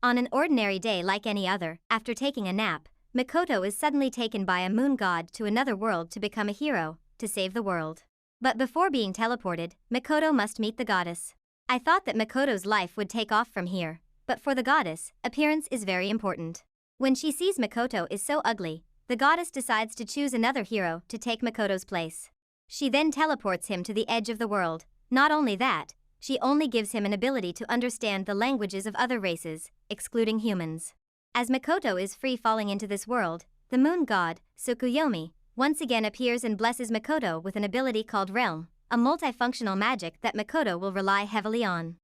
On an ordinary day like any other, after taking a nap, Makoto is suddenly taken by a moon god to another world to become a hero, to save the world. But before being teleported, Makoto must meet the goddess. I thought that Makoto's life would take off from here, but for the goddess, appearance is very important. When she sees Makoto is so ugly, the goddess decides to choose another hero to take Makoto's place. She then teleports him to the edge of the world. Not only that, she only gives him an ability to understand the languages of other races, excluding humans. As Makoto is free falling into this world, the moon god, Tsukuyomi, once again appears and blesses Makoto with an ability called Realm, a multifunctional magic that Makoto will rely heavily on.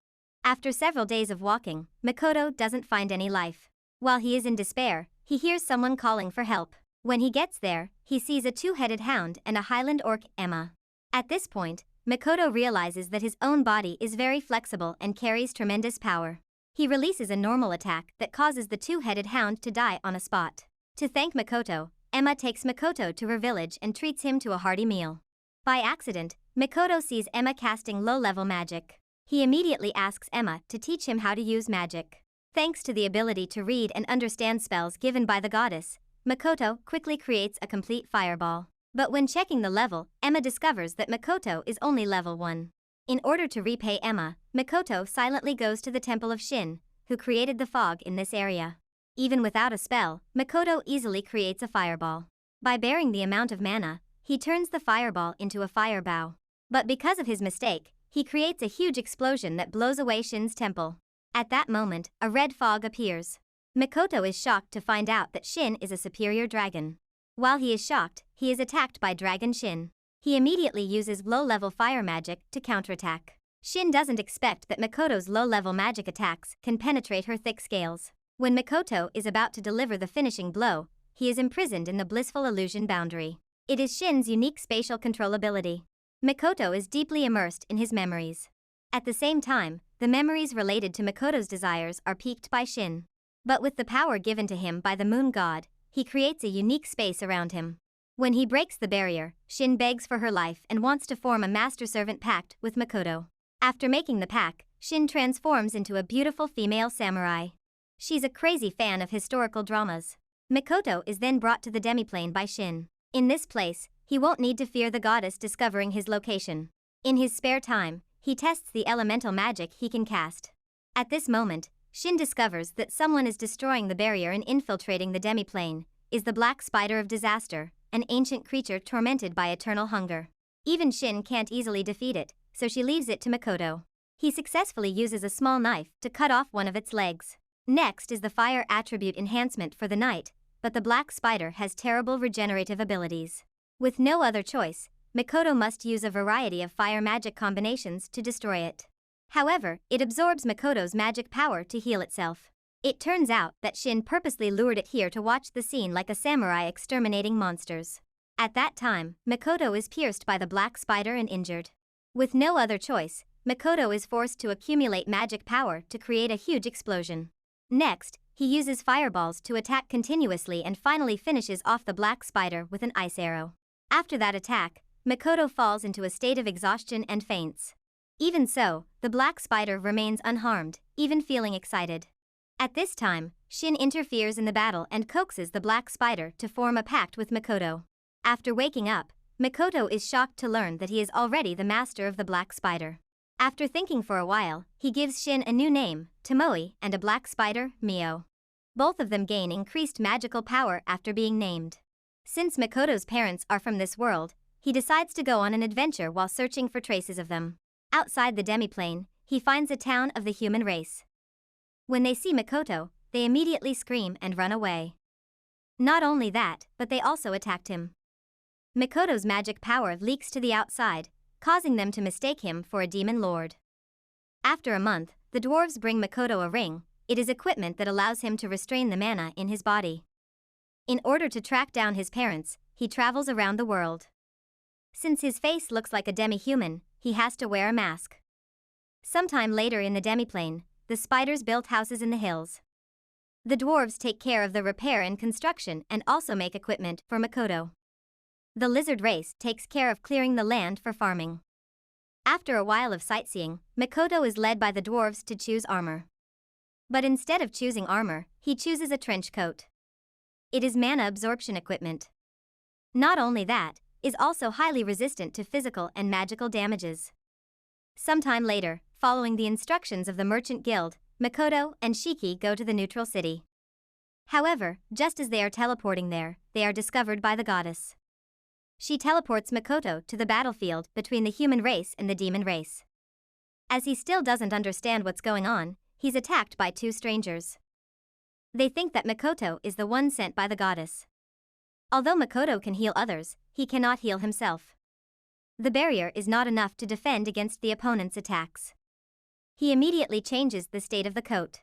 After several days of walking, Makoto doesn't find any life. While he is in despair, he hears someone calling for help. When he gets there, he sees a two-headed hound and a Highland orc, Emma. At this point, Makoto realizes that his own body is very flexible and carries tremendous power. He releases a normal attack that causes the two-headed hound to die on a spot. To thank Makoto, Emma takes Makoto to her village and treats him to a hearty meal. By accident, Makoto sees Emma casting low-level magic. He immediately asks Emma to teach him how to use magic. Thanks to the ability to read and understand spells given by the goddess, Makoto quickly creates a complete fireball. But when checking the level, Emma discovers that Makoto is only level 1. In order to repay Emma, Makoto silently goes to the temple of Shin, who created the fog in this area. Even without a spell, Makoto easily creates a fireball. By bearing the amount of mana, he turns the fireball into a firebow. But because of his mistake, he creates a huge explosion that blows away Shin's temple. At that moment, a red fog appears. Makoto is shocked to find out that Shin is a superior dragon. While he is shocked, he is attacked by Dragon Shin. He immediately uses low-level fire magic to counterattack. Shin doesn't expect that Makoto's low-level magic attacks can penetrate her thick scales. When Makoto is about to deliver the finishing blow, he is imprisoned in the blissful illusion boundary. It is Shin's unique spatial control ability. Makoto is deeply immersed in his memories. At the same time, the memories related to Makoto's desires are piqued by Shin. But with the power given to him by the moon god, he creates a unique space around him. When he breaks the barrier, Shin begs for her life and wants to form a master-servant pact with Makoto. After making the pact, Shin transforms into a beautiful female samurai. She's a crazy fan of historical dramas. Makoto is then brought to the demiplane by Shin. In this place, he won't need to fear the goddess discovering his location. In his spare time, he tests the elemental magic he can cast. At this moment, Shin discovers that someone is destroying the barrier and infiltrating the demiplane. Is the Black Spider of Disaster, an ancient creature tormented by eternal hunger. Even Shin can't easily defeat it, so she leaves it to Makoto. He successfully uses a small knife to cut off one of its legs. Next is the fire attribute enhancement for the knight, but the Black Spider has terrible regenerative abilities. With no other choice, Makoto must use a variety of fire magic combinations to destroy it. However, it absorbs Makoto's magic power to heal itself. It turns out that Shin purposely lured it here to watch the scene like a samurai exterminating monsters. At that time, Makoto is pierced by the Black Spider and injured. With no other choice, Makoto is forced to accumulate magic power to create a huge explosion. Next, he uses fireballs to attack continuously and finally finishes off the Black Spider with an ice arrow. After that attack, Makoto falls into a state of exhaustion and faints. Even so, the Black Spider remains unharmed, even feeling excited. At this time, Shin interferes in the battle and coaxes the Black Spider to form a pact with Makoto. After waking up, Makoto is shocked to learn that he is already the master of the Black Spider. After thinking for a while, he gives Shin a new name, Tomoe, and a Black Spider, Mio. Both of them gain increased magical power after being named. Since Makoto's parents are from this world, he decides to go on an adventure while searching for traces of them. Outside the demiplane, he finds a town of the human race. When they see Makoto, they immediately scream and run away. Not only that, but they also attacked him. Makoto's magic power leaks to the outside, causing them to mistake him for a demon lord. After a month, the dwarves bring Makoto a ring. It is equipment that allows him to restrain the mana in his body. In order to track down his parents, he travels around the world. Since his face looks like a demi-human, he has to wear a mask. Sometime later in the demiplane, the spiders built houses in the hills. The dwarves take care of the repair and construction and also make equipment for Makoto. The lizard race takes care of clearing the land for farming. After a while of sightseeing, Makoto is led by the dwarves to choose armor. But instead of choosing armor, he chooses a trench coat. It is mana absorption equipment. Not only that, is also highly resistant to physical and magical damages. Sometime later, following the instructions of the Merchant Guild, Mikoto and Shiki go to the neutral city. However, just as they are teleporting there, they are discovered by the goddess. She teleports Mikoto to the battlefield between the human race and the demon race. As he still doesn't understand what's going on, he's attacked by two strangers. They think that Mikoto is the one sent by the goddess. Although Mikoto can heal others, he cannot heal himself. The barrier is not enough to defend against the opponent's attacks. He immediately changes the state of the coat.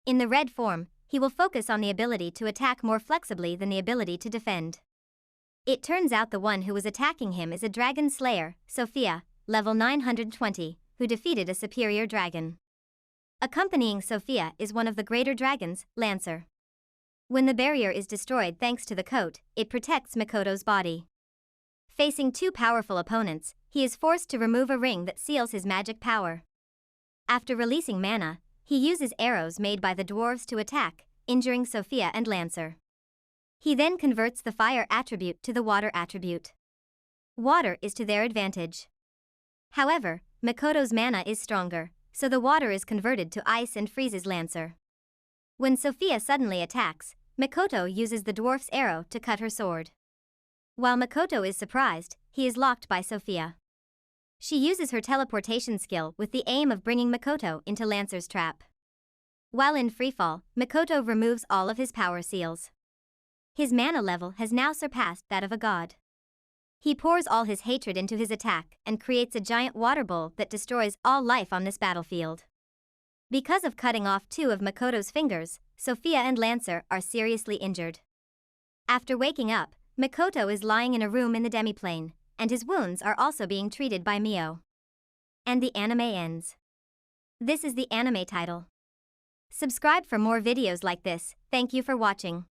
In the red form, he will focus on the ability to attack more flexibly than the ability to defend. It turns out the one who was attacking him is a dragon slayer, Sophia, level 920, who defeated a superior dragon. Accompanying Sophia is one of the greater dragons, Lancer. When the barrier is destroyed thanks to the coat, it protects Mikoto's body. Facing two powerful opponents, he is forced to remove a ring that seals his magic power. After releasing mana, he uses arrows made by the dwarves to attack, injuring Sophia and Lancer. He then converts the fire attribute to the water attribute. Water is to their advantage. However, Mikoto's mana is stronger, so the water is converted to ice and freezes Lancer. When Sophia suddenly attacks, Mikoto uses the dwarf's arrow to cut her sword. While Mikoto is surprised, he is locked by Sophia. She uses her teleportation skill with the aim of bringing Mikoto into Lancer's trap. While in freefall, Mikoto removes all of his power seals. His mana level has now surpassed that of a god. He pours all his hatred into his attack and creates a giant water bowl that destroys all life on this battlefield. Because of cutting off two of Mikoto's fingers, Sophia and Lancer are seriously injured. After waking up, Mikoto is lying in a room in the demiplane, and his wounds are also being treated by Mio. And the anime ends. This is the anime title. Subscribe for more videos like this. Thank you for watching.